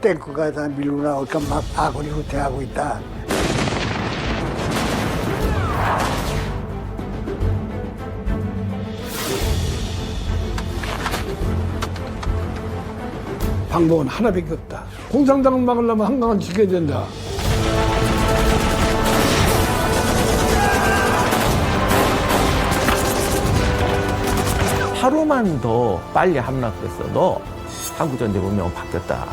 탱크가 다 밀고 나오니까 막 아군이 후퇴하고 있다. 방법은 하나밖에 없다. 공산당을 막으려면 한강을 지켜야 된다. 하루만 더 빨리 함락됐어도 한국전쟁 운명은 바뀌었다.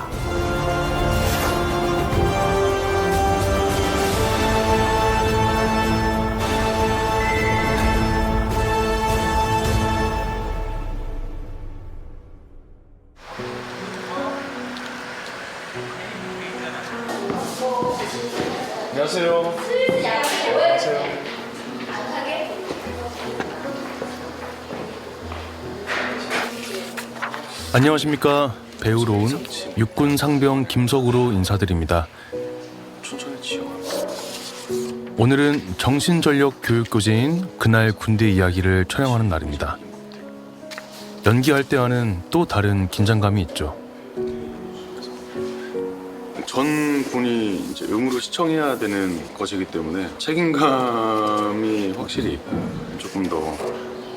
안녕하세요. 안녕하세요. 안녕하십니까. 배우로 온 육군 상병 김석우로 인사드립니다. 오늘은 정신전력 교육교재인 그날 군대 이야기를 촬영하는 날입니다. 연기할 때와는 또 다른 긴장감이 있죠. 전 군이 이제 의무로 시청해야 되는 것이기 때문에 책임감이 확실히 조금 더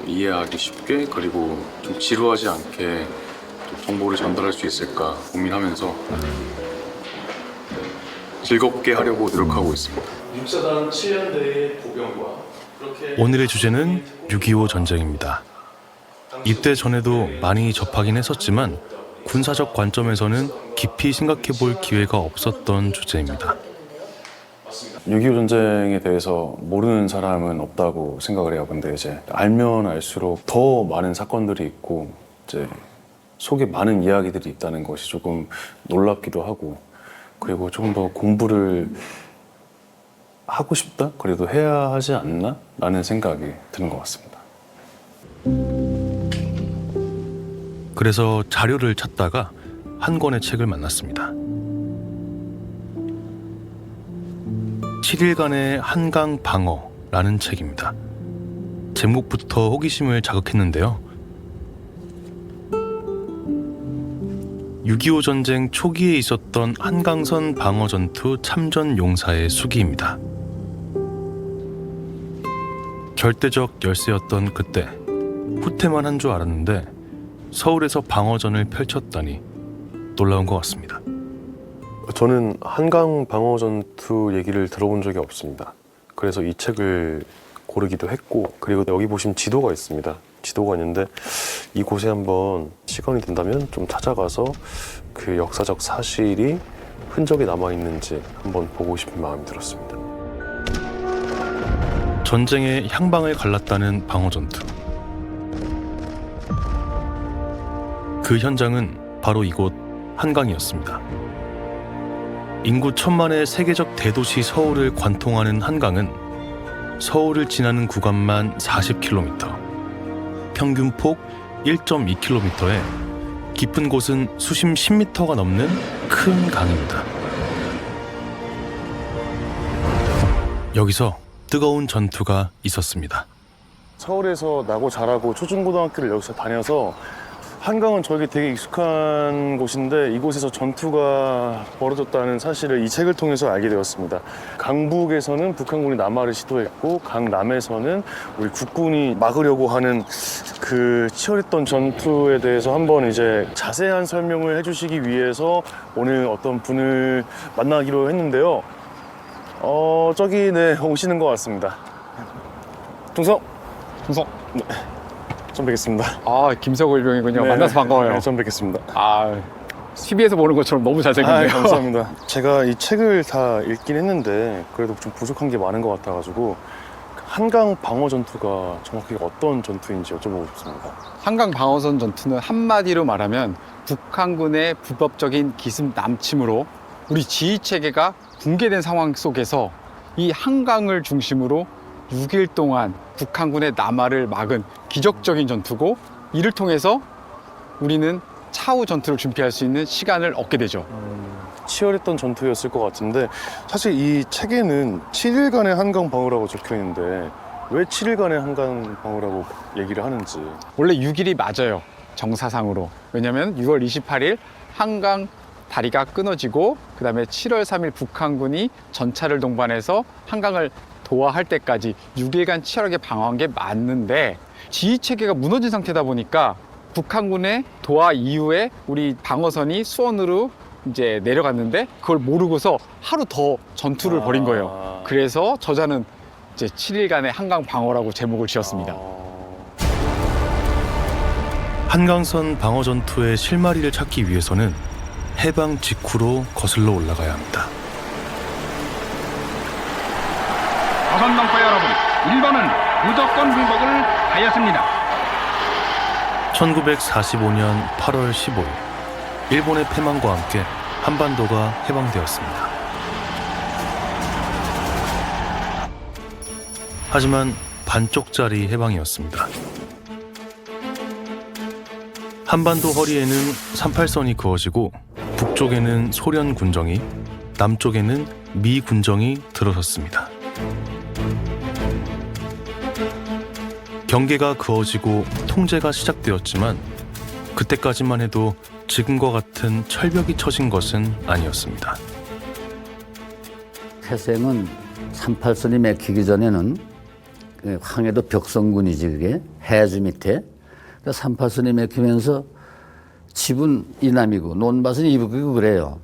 이해하기 쉽게, 그리고 좀 지루하지 않게 또 정보를 전달할 수 있을까 고민하면서 즐겁게 하려고 노력하고 있습니다. 육사단 7년대의 보병과 오늘의 주제는 6.25 전쟁입니다. 입대 전에도 많이 접하긴 했었지만 군사적 관점에서는 깊이 생각해 볼 기회가 없었던 주제입니다. 6.25 전쟁에 대해서 모르는 사람은 없다고 생각을 해요. 근데 이제 알면 알수록 더 많은 사건들이 있고 이제 속에 많은 이야기들이 있다는 것이 조금 놀랍기도 하고, 그리고 조금 더 공부를 하고 싶다? 그래도 해야 하지 않나? 라는 생각이 드는 것 같습니다. 그래서 자료를 찾다가 한 권의 책을 만났습니다. 7일간의 한강 방어라는 책입니다. 제목부터 호기심을 자극했는데요. 6.25 전쟁 초기에 있었던 한강선 방어 전투 참전 용사의 수기입니다. 절대적 열세였던 그때 후퇴만 한 줄 알았는데 서울에서 방어전을 펼쳤다니 놀라운 것 같습니다. 저는 한강 방어 전투 얘기를 들어본 적이 없습니다. 그래서 이 책을 고르기도 했고, 그리고 여기 보시면 지도가 있습니다. 지도가 있는데 이곳에 한번 시간이 된다면 좀 찾아가서 그 역사적 사실이 흔적이 남아있는지 한번 보고 싶은 마음이 들었습니다. 전쟁의 향방을 갈랐다는 방어 전투. 그 현장은 바로 이곳 한강이었습니다. 인구 1000만의 세계적 대도시 서울을 관통하는 한강은 서울을 지나는 구간만 40km, 평균 폭 1.2km에 깊은 곳은 수심 10m가 넘는 큰 강입니다. 여기서 뜨거운 전투가 있었습니다. 서울에서 나고 자라고 초중고등학교를 여기서 다녀서 한강은 저에게 되게 익숙한 곳인데 이곳에서 전투가 벌어졌다는 사실을 이 책을 통해서 알게 되었습니다. 강북에서는 북한군이 남하를 시도했고 강남에서는 우리 국군이 막으려고 하는 그 치열했던 전투에 대해서 한번 이제 자세한 설명을 해주시기 위해서 오늘 어떤 분을 만나기로 했는데요. 저기 네 오시는 것 같습니다. 충성! 네. 처음 뵙겠습니다. 아, 김석우 일병이군요. 네, 만나서 반가워요. 네, 처음 뵙겠습니다. 아, TV에서 보는 것처럼 너무 잘생겼네요. 감사합니다. 제가 이 책을 다 읽긴 했는데 그래도 좀 부족한 게 많은 것 같아가지고 한강 방어 전투가 정확히 어떤 전투인지 여쭤보고 싶습니다. 한강 방어선 전투는 한마디로 말하면 북한군의 불법적인 기습 남침으로 우리 지휘 체계가 붕괴된 상황 속에서 이 한강을 중심으로 6일 동안 북한군의 남하를 막은 기적적인 전투고, 이를 통해서 우리는 차후 전투를 준비할 수 있는 시간을 얻게 되죠. 치열했던 전투였을 것 같은데 사실 이 책에는 7일간의 한강 방어라고 적혀 있는데 왜 7일간의 한강 방어라고 얘기를 하는지. 원래 6일이 맞아요, 정사상으로. 왜냐면 6월 28일 한강 다리가 끊어지고 그다음에 7월 3일 북한군이 전차를 동반해서 한강을 도하할 때까지 6일간 치열하게 방어한 게 맞는데 지휘 체계가 무너진 상태다 보니까 북한군의 도하 이후에 우리 방어선이 수원으로 이제 내려갔는데 그걸 모르고서 하루 더 전투를 벌인 거예요. 그래서 저자는 이제 7일간의 한강 방어라고 제목을 지었습니다. 한강선 방어 전투의 실마리를 찾기 위해서는 해방 직후로 거슬러 올라가야 합니다. 조선동포 여러분, 일본은 무조건 항복을 하였습니다. 1945년 8월 15일, 일본의 패망과 함께 한반도가 해방되었습니다. 하지만 반쪽짜리 해방이었습니다. 한반도 허리에는 38선이 그어지고 북쪽에는 소련 군정이, 남쪽에는 미 군정이 들어섰습니다. 경계가 그어지고 통제가 시작되었지만 그때까지만 해도 지금과 같은 철벽이 쳐진 것은 아니었습니다. 태생은 38선이 맥히기 전에는 황해도 벽성군이지 그게 해주 밑에 38선이 맥히면서 집은 이남이고 논밭은 이북이고 그래요.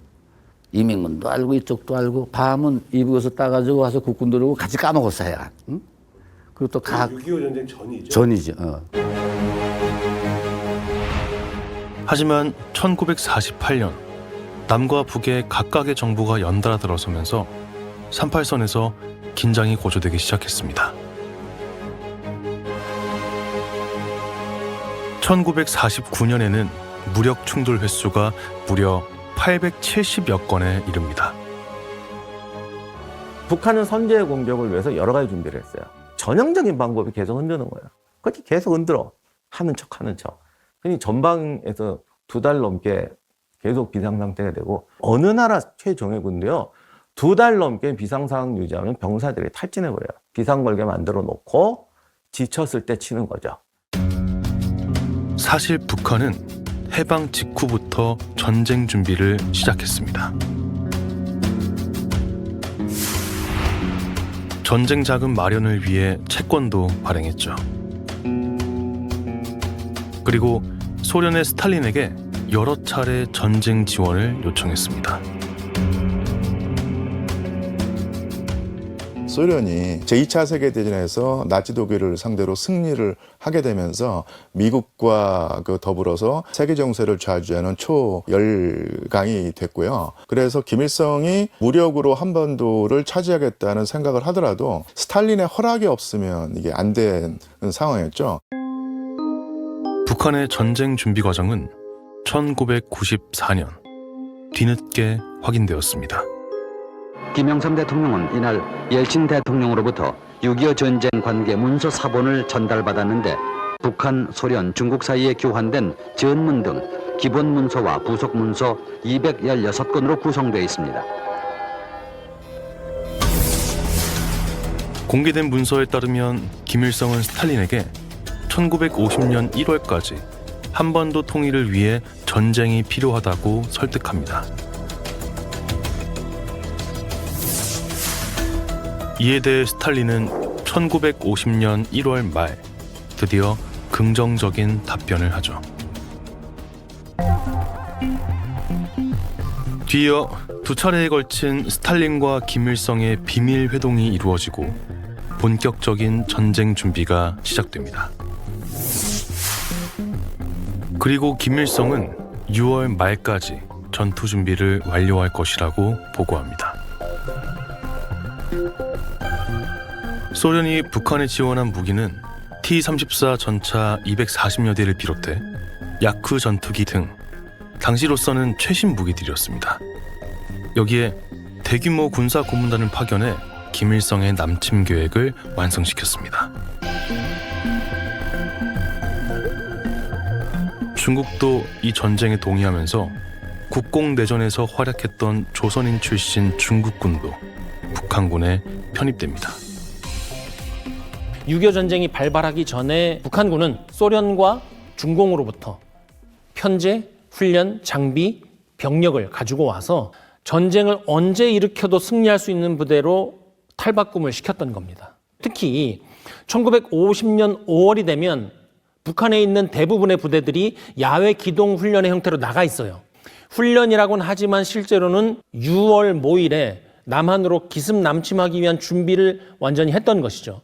이민군도 알고 이쪽도 알고 밤은 이북에서 따가지고 와서 국군 들어오고 같이 까먹었어요. 응? 그리고 또 6.25 전쟁 전이죠? 전이죠. 하지만 1948년 남과 북의 각각의 정부가 연달아 들어서면서 38선에서 긴장이 고조되기 시작했습니다. 1949년에는 무력 충돌 횟수가 무려 870여 건에 이릅니다. 북한은 선제 공격을 위해서 여러 가지 준비를 했어요. 전형적인 방법이 계속 흔드는 거예요. 그렇게 계속 흔들어. 하는 척. 그러니 전방에서 2달 넘게 계속 비상 상태가 되고 어느 나라 최정예군도요. 2달 넘게 비상 상황 유지하면 병사들이 탈진해버려요. 비상 걸게 만들어 놓고 지쳤을 때 치는 거죠. 사실 북한은 해방 직후부터 전쟁 준비를 시작했습니다. 전쟁 자금 마련을 위해 채권도 발행했죠. 그리고 소련의 스탈린에게 여러 차례 전쟁 지원을 요청했습니다. 소련이 제2차 세계대전에서 나치 독일을 상대로 승리를 하게 되면서 미국과 더불어서 세계 정세를 좌지하는 초열강이 됐고요. 그래서 김일성이 무력으로 한반도를 차지하겠다는 생각을 하더라도 스탈린의 허락이 없으면 이게 안 되는 상황이었죠. 북한의 전쟁 준비 과정은 1994년 뒤늦게 확인되었습니다. 김영삼 대통령은 이날 ел친 대통령으로부터 6.25 전쟁 관계 문서 사본을 전달받았는데 북한, 소련, 중국 사이에 교환된 전문 등 기본 문서와 부속 문서 216건으로 구성되어 있습니다. 공개된 문서에 따르면 김일성은 스탈린에게 1950년 1월까지 한반도 통일을 위해 전쟁이 필요하다고 설득합니다. 이에 대해 스탈린은 1950년 1월 말 드디어 긍정적인 답변을 하죠. 뒤이어 2차례에 걸친 스탈린과 김일성의 비밀 회동이 이루어지고 본격적인 전쟁 준비가 시작됩니다. 그리고 김일성은 6월 말까지 전투 준비를 완료할 것이라고 보고합니다. 소련이 북한에 지원한 무기는 T-34 전차 240여 대를 비롯해 야쿠 전투기 등 당시로서는 최신 무기들이었습니다. 여기에 대규모 군사 고문단을 파견해 김일성의 남침 계획을 완성시켰습니다. 중국도 이 전쟁에 동의하면서 국공내전에서 활약했던 조선인 출신 중국군도 북한군에 편입됩니다. 6.25 전쟁이 발발하기 전에 북한군은 소련과 중공으로부터 편제, 훈련, 장비, 병력을 가지고 와서 전쟁을 언제 일으켜도 승리할 수 있는 부대로 탈바꿈을 시켰던 겁니다. 특히 1950년 5월이 되면 북한에 있는 대부분의 부대들이 야외 기동 훈련의 형태로 나가 있어요. 훈련이라고는 하지만 실제로는 6월 모일에 남한으로 기습 남침하기 위한 준비를 완전히 했던 것이죠.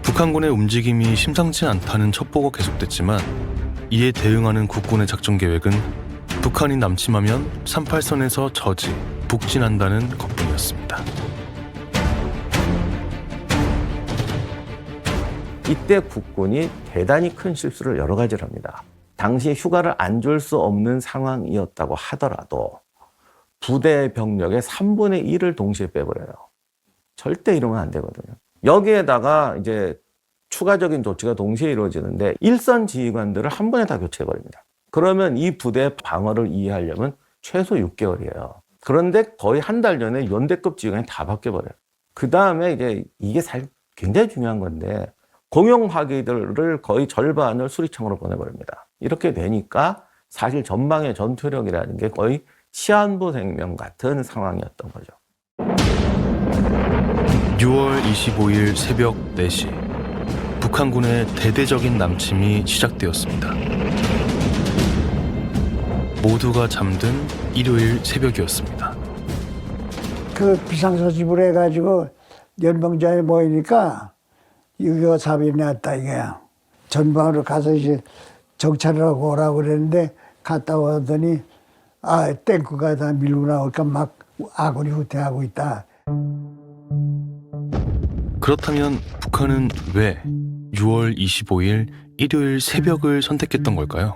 북한군의 움직임이 심상치 않다는 첩보가 계속됐지만 이에 대응하는 국군의 작전 계획은 북한이 남침하면 38선에서 저지, 북진한다는 것뿐이었습니다. 이때 국군이 대단히 큰 실수를 여러 가지를 합니다. 당시 휴가를 안 줄 수 없는 상황이었다고 하더라도 부대 병력의 3분의 1을 동시에 빼버려요. 절대 이러면 안 되거든요. 여기에다가 이제 추가적인 조치가 동시에 이루어지는데 일선 지휘관들을 한 번에 다 교체해버립니다. 그러면 이 부대 방어를 이해하려면 최소 6개월이에요. 그런데 거의 한 달 전에 연대급 지휘관이 다 바뀌어버려요. 그 다음에 이게 굉장히 중요한 건데 공용화기들을 거의 절반을 수리청으로 보내버립니다. 이렇게 되니까 사실 전방의 전투력이라는 게 거의 시한부 생명 같은 상황이었던 거죠. 6월 25일 새벽 4시 북한군의 대대적인 남침이 시작되었습니다. 모두가 잠든 일요일 새벽이었습니다. 그 비상소집을 해가지고 연병장에 모이니까 6.25 사변이 났다 이게. 전방으로 가서 이제 정찰을 하고 오라고 그랬는데 갔다 오더니 탱크가 다 밀고 나오니까 막 아군이 후퇴하고 있다. 그렇다면 북한은 왜 6월 25일 일요일 새벽을 선택했던 걸까요?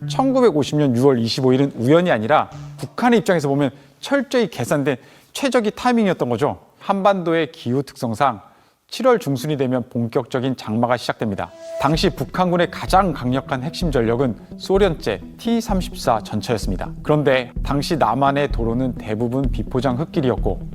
1950년 6월 25일은 우연이 아니라 북한의 입장에서 보면 철저히 계산된 최적의 타이밍이었던 거죠. 한반도의 기후 특성상 7월 중순이 되면 본격적인 장마가 시작됩니다. 당시 북한군의 가장 강력한 핵심 전력은 소련제 T-34 전차였습니다. 그런데 당시 남한의 도로는 대부분 비포장 흙길이었고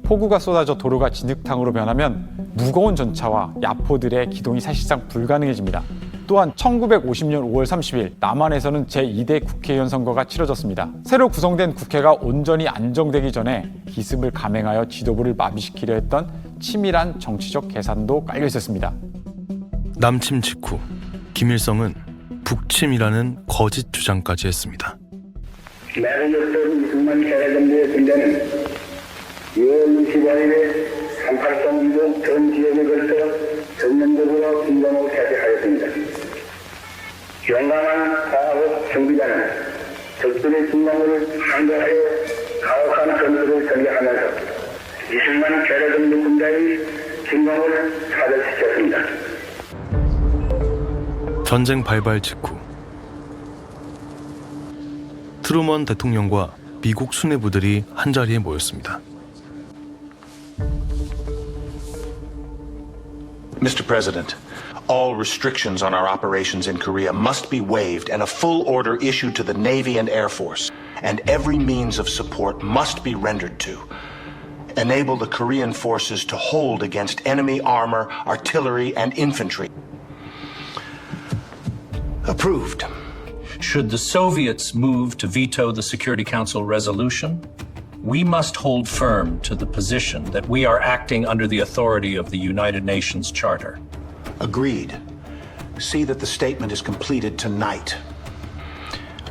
폭우가 쏟아져 도로가 진흙탕으로 변하면 무거운 전차와 야포들의 기동이 사실상 불가능해집니다. 또한 1950년 5월 30일 남한에서는 제2대 국회의원 선거가 치러졌습니다. 새로 구성된 국회가 온전히 안정되기 전에 기습을 감행하여 지도부를 마비시키려 했던 치밀한 정치적 계산도 깔려 있었습니다. 남침 직후 김일성은 북침이라는 거짓 주장까지 했습니다. 나름대로 이승만 개라정부의 군대는 6월 25일에 38선 이동 전 지역에 걸쳐 전면적으로 진정을 개시하였습니다. 용감한 과학업 정비자는 적들의 진공을 상대하여 가혹한 전투를 전개하면서 이승만 개라정부 군대의 진공을 사절시켰습니다. 전쟁 발발 직후 트루먼 대통령과 미국 수뇌부들이 한자리에 모였습니다. Mr. President, all restrictions on our operations in Korea must be waived and a full order issued to the Navy and Air Force, and every means of support must be rendered to enable the Korean forces to hold against enemy armor, artillery, and infantry. Approved. Should the Soviets move to veto the Security Council resolution, we must hold firm to the position that we are acting under the authority of the United Nations Charter. Agreed. See that the statement is completed tonight.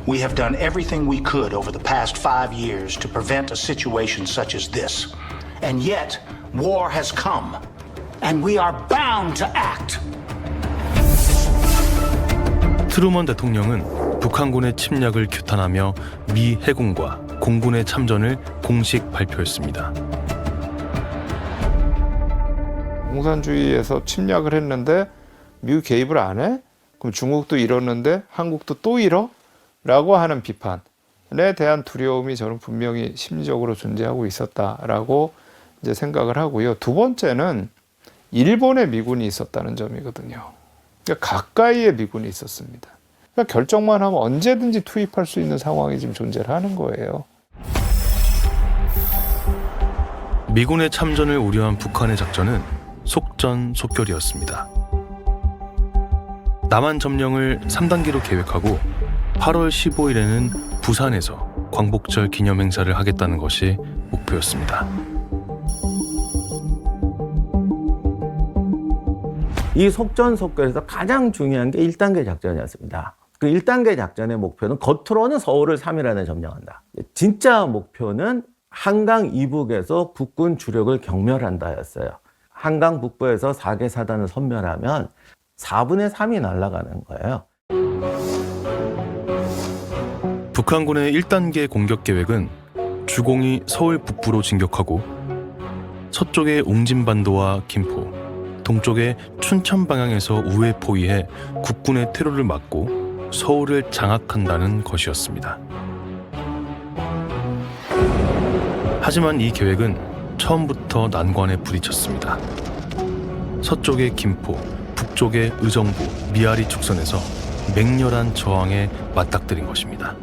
We have done everything we could over the past 5 years to prevent a situation such as this. And yet, war has come, and we are bound to act. 트루먼 대통령은 북한군의 침략을 규탄하며 미 해군과 공군의 참전을 공식 발표했습니다. 공산주의에서 침략을 했는데 미국 개입을 안 해? 그럼 중국도 이러는데 한국도 또 이러? 라고 하는 비판에 대한 두려움이 저는 분명히 심리적으로 존재하고 있었다라고 이제 생각을 하고요. 두 번째는 일본에 미군이 있었다는 점이거든요. 그러니까 가까이에 미군이 있었습니다. 그러니까 결정만 하면 언제든지 투입할 수 있는 상황이 지금 존재를 하는 거예요. 미군의 참전을 우려한 북한의 작전은 속전속결이었습니다. 남한 점령을 3단계로 계획하고 8월 15일에는 부산에서 광복절 기념행사를 하겠다는 것이 목표였습니다. 이 속전속결에서 가장 중요한 게 1단계 작전이었습니다. 그 1단계 작전의 목표는 겉으로는 서울을 3일 안에 점령한다. 진짜 목표는 한강 이북에서 국군 주력을 경멸한다였어요. 한강 북부에서 4개 사단을 섬멸하면 4분의 3이 날아가는 거예요. 북한군의 1단계 공격 계획은 주공이 서울 북부로 진격하고 서쪽의 웅진반도와 김포, 동쪽의 춘천 방향에서 우회 포위해 국군의 퇴로를 막고 서울을 장악한다는 것이었습니다. 하지만 이 계획은 처음부터 난관에 부딪혔습니다. 서쪽의 김포, 북쪽의 의정부, 미아리 축선에서 맹렬한 저항에 맞닥뜨린 것입니다.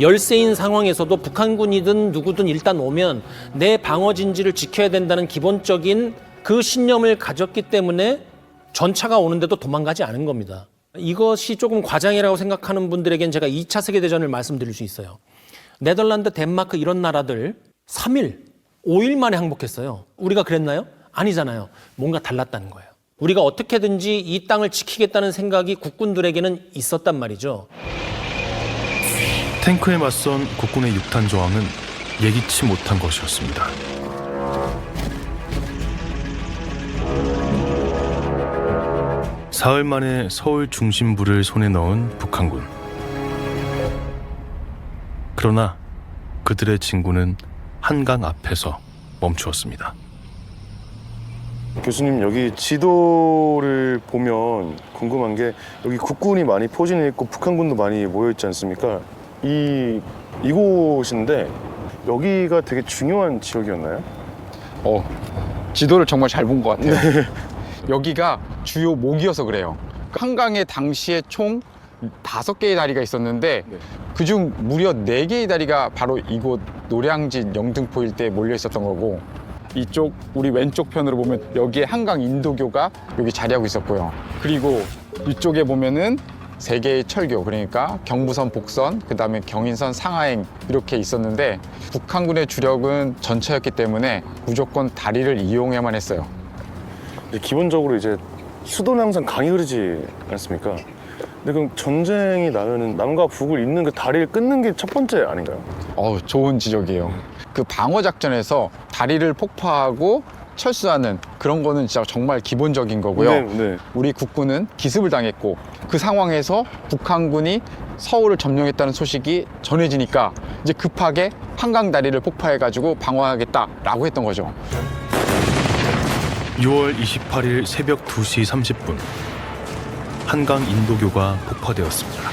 열세인 상황에서도 북한군이든 누구든 일단 오면 내 방어 진지를 지켜야 된다는 기본적인 그 신념을 가졌기 때문에 전차가 오는데도 도망가지 않은 겁니다. 이것이 조금 과장이라고 생각하는 분들에겐 제가 2차 세계대전을 말씀드릴 수 있어요. 네덜란드, 덴마크 이런 나라들 3일, 5일 만에 항복했어요. 우리가 그랬나요? 아니잖아요. 뭔가 달랐다는 거예요. 우리가 어떻게든지 이 땅을 지키겠다는 생각이 국군들에게는 있었단 말이죠. 탱크에 맞선 국군의 6탄 저항은 예기치 못한 것이었습니다. 사흘 만에 서울 중심부를 손에 넣은 북한군. 그러나 그들의 진군은 한강 앞에서 멈추었습니다. 교수님, 여기 지도를 보면 궁금한 게 여기 국군이 많이 포진해 있고 북한군도 많이 모여 있지 않습니까? 이곳인데 여기가 되게 중요한 지역이었나요? 지도를 정말 잘 본 것 같아요. 네. 여기가 주요 목이어서 그래요. 한강에 당시에 총 5개의 다리가 있었는데 그중 무려 4개의 다리가 바로 이곳 노량진 영등포 일대에 몰려 있었던 거고, 이쪽 우리 왼쪽 편으로 보면 여기에 한강 인도교가 여기 자리하고 있었고요. 그리고 이쪽에 보면은 3개의 철교, 그러니까 경부선 복선, 그 다음에 경인선 상하행 이렇게 있었는데 북한군의 주력은 전차였기 때문에 무조건 다리를 이용해야만 했어요. 기본적으로 이제 수도는 항상 강이 흐르지 않습니까? 근데 그럼 전쟁이 나면은 남과 북을 잇는 그 다리를 끊는 게 첫 번째 아닌가요? 좋은 지적이에요. 그 방어 작전에서 다리를 폭파하고 철수하는 그런 거는 진짜 정말 기본적인 거고요. 네. 우리 국군은 기습을 당했고 그 상황에서 북한군이 서울을 점령했다는 소식이 전해지니까 이제 급하게 한강 다리를 폭파해가지고 방어하겠다라고 했던 거죠. 6월 28일 새벽 2시 30분 한강 인도교가 폭파되었습니다.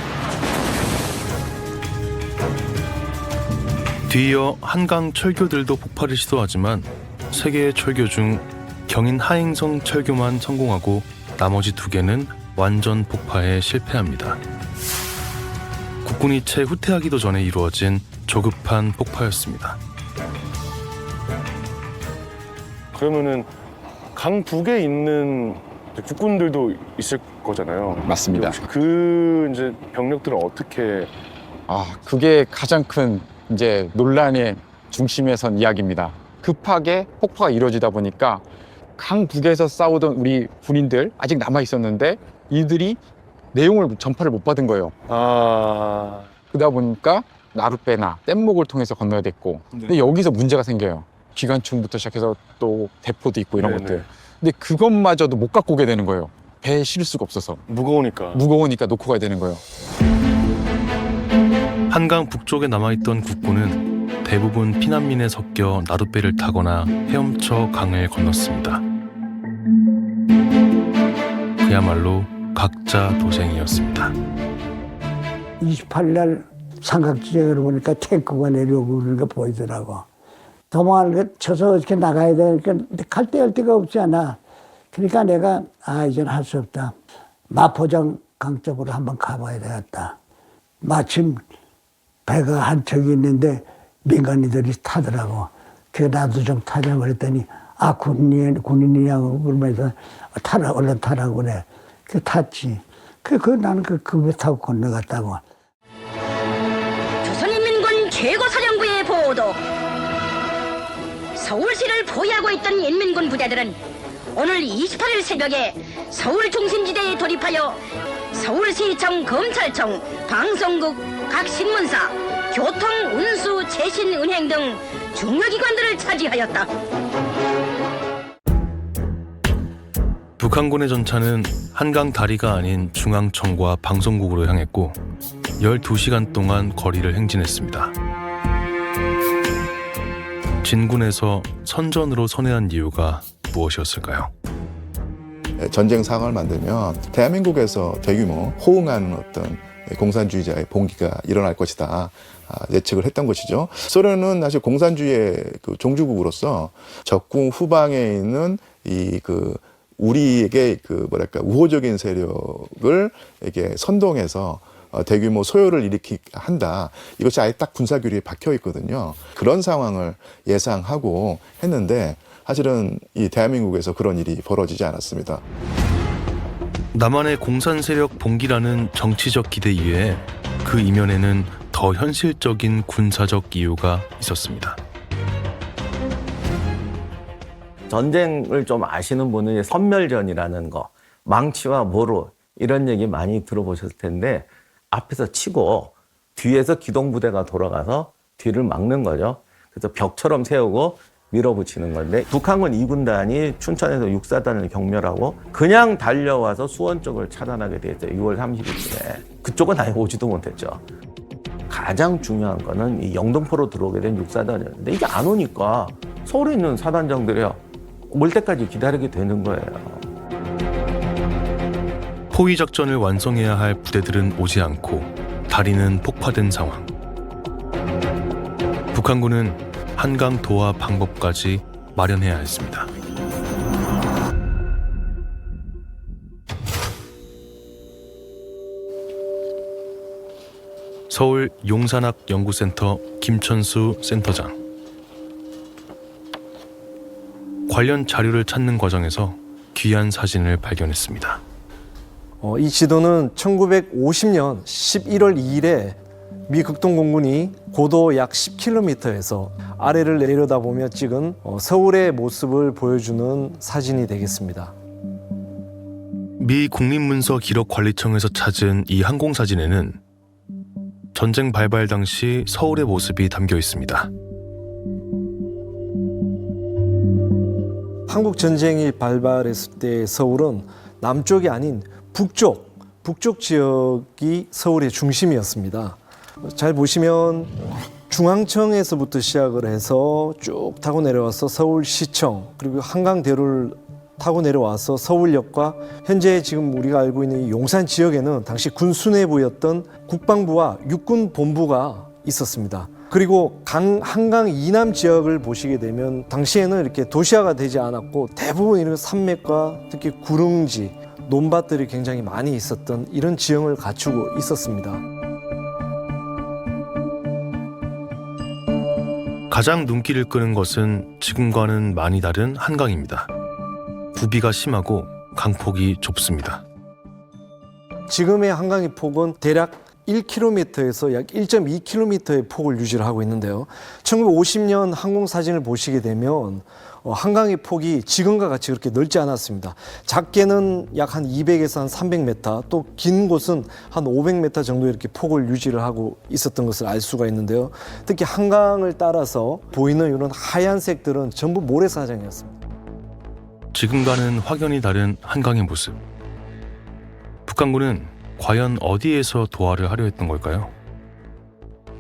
뒤이어 한강 철교들도 폭파를 시도하지만 3개의 철교 중 경인 하행성 철교만 성공하고 나머지 2개는 완전 폭파에 실패합니다. 국군이 채 후퇴하기도 전에 이루어진 조급한 폭파였습니다. 그러면은 강북에 있는 국군들도 있을 거잖아요. 맞습니다. 그 이제 병력들은 어떻게? 그게 가장 큰 이제 논란의 중심에 선 이야기입니다. 급하게 폭파가 이루어지다 보니까 강북에서 싸우던 우리 군인들 아직 남아 있었는데 이들이 내용을 전파를 못 받은 거예요. 그러다 보니까 나룻배나 뗏목을 통해서 건너야 됐고, 근데 여기서 문제가 생겨요. 기관총부터 시작해서 또 대포도 있고 이런 것들. 근데 그것마저도 못 갖고 오게 되는 거예요. 배에 실을 수가 없어서. 무거우니까 놓고 가야 되는 거예요. 한강 북쪽에 남아있던 국군은 대부분 피난민에 섞여 나룻배를 타거나 헤엄쳐 강을 건넜습니다. 그야말로 각자 도생이었습니다. 28일 삼각지대를 보니까 탱크가 내려오고 그러는 게 보이더라고. 도망을 쳐서 이렇게 나가야 되니까 갈데 할 데가 없지 않아. 그러니까 내가 이제는 할 수 없다. 마포장 강 쪽으로 한번 가봐야 되겠다. 마침 배가 한 척이 있는데 민간인들이 타더라고. 그래서 나도 좀 타자고 그랬더니 군인이냐고 그러면서 얼른 타라고 그래. 그 탔지. 나는 그 배 타고 건너갔다고. 조선인민군 최고사령부의 보도. 서울시를 포위하고 있던 인민군 부대들은 오늘 28일 새벽에 서울 중심지대에 돌입하여 서울시청, 검찰청, 방송국, 각 신문사, 교통, 운수, 최신, 은행 등 중요기관들을 차지하였다. 북한군의 전차는 한강 다리가 아닌 중앙청과 방송국으로 향했고 12시간 동안 거리를 행진했습니다. 진군에서 선전으로 선회한 이유가 무엇이었을까요? 전쟁 상황을 만들면 대한민국에서 대규모 호응하는 어떤 공산주의자의 봉기가 일어날 것이다 예측을 했던 것이죠. 소련은 사실 공산주의의 그 종주국으로서 적군 후방에 있는 우리에게 우호적인 세력을 이렇게 선동해서 대규모 소요를 일으키게 한다. 이것이 아예 딱 군사규리에 박혀 있거든요. 그런 상황을 예상하고 했는데 사실은 이 대한민국에서 그런 일이 벌어지지 않았습니다. 남한의 공산 세력 봉기라는 정치적 기대 이외에 그 이면에는 더 현실적인 군사적 이유가 있었습니다. 전쟁을 좀 아시는 분은 선멸전이라는 거, 망치와 모루 이런 얘기 많이 들어보셨을 텐데 앞에서 치고 뒤에서 기동부대가 돌아가서 뒤를 막는 거죠. 그래서 벽처럼 세우고 밀어붙이는 건데 북한군 2군단이 춘천에서 6사단을 경멸하고 그냥 달려와서 수원 쪽을 차단하게 됐어요. 6월 30일쯤에. 그쪽은 아예 오지도 못했죠. 가장 중요한 거는 이 영등포로 들어오게 된 6사단이었는데 이게 안 오니까 서울에 있는 사단장들이 올 때까지 기다리게 되는 거예요. 포위 작전을 완성해야 할 부대들은 오지 않고 다리는 폭파된 상황. 북한군은 한강 도하 방법까지 마련해야 했습니다. 서울 용산학 연구센터 김천수 센터장. 관련 자료를 찾는 과정에서 귀한 사진을 발견했습니다. 이 지도는 1950년 11월 2일에 미 극동공군이 고도 약 10km에서 아래를 내려다보며 찍은 서울의 모습을 보여주는 사진이 되겠습니다. 미 국립문서기록관리청에서 찾은 이 항공사진에는 전쟁 발발 당시 서울의 모습이 담겨 있습니다. 한국 전쟁이 발발했을 때 서울은 남쪽이 아닌 북쪽 지역이 서울의 중심이었습니다. 잘 보시면 중앙청에서부터 시작을 해서 쭉 타고 내려와서 서울시청 그리고 한강대로를 타고 내려와서 서울역과 현재 지금 우리가 알고 있는 이 용산 지역에는 당시 군수내부였던 국방부와 육군본부가 있었습니다. 그리고 한강 이남 지역을 보시게 되면 당시에는 이렇게 도시화가 되지 않았고 대부분 이런 산맥과 특히 구릉지, 논밭들이 굉장히 많이 있었던 이런 지형을 갖추고 있었습니다. 가장 눈길을 끄는 것은 지금과는 많이 다른 한강입니다. 부비가 심하고 강폭이 좁습니다. 지금의 한강의 폭은 대략 1km에서 약 1.2km의 폭을 유지를 하고 있는데요. 1950년 항공사진을 보시게 되면 한강의 폭이 지금과 같이 그렇게 넓지 않았습니다. 작게는 약 한 200에서 한 300m, 또 긴 곳은 한 500m 정도 이렇게 폭을 유지를 하고 있었던 것을 알 수가 있는데요. 특히 한강을 따라서 보이는 이런 하얀색들은 전부 모래사장이었습니다. 지금과는 확연히 다른 한강의 모습. 북한군은 과연 어디에서 도하를 하려 했던 걸까요?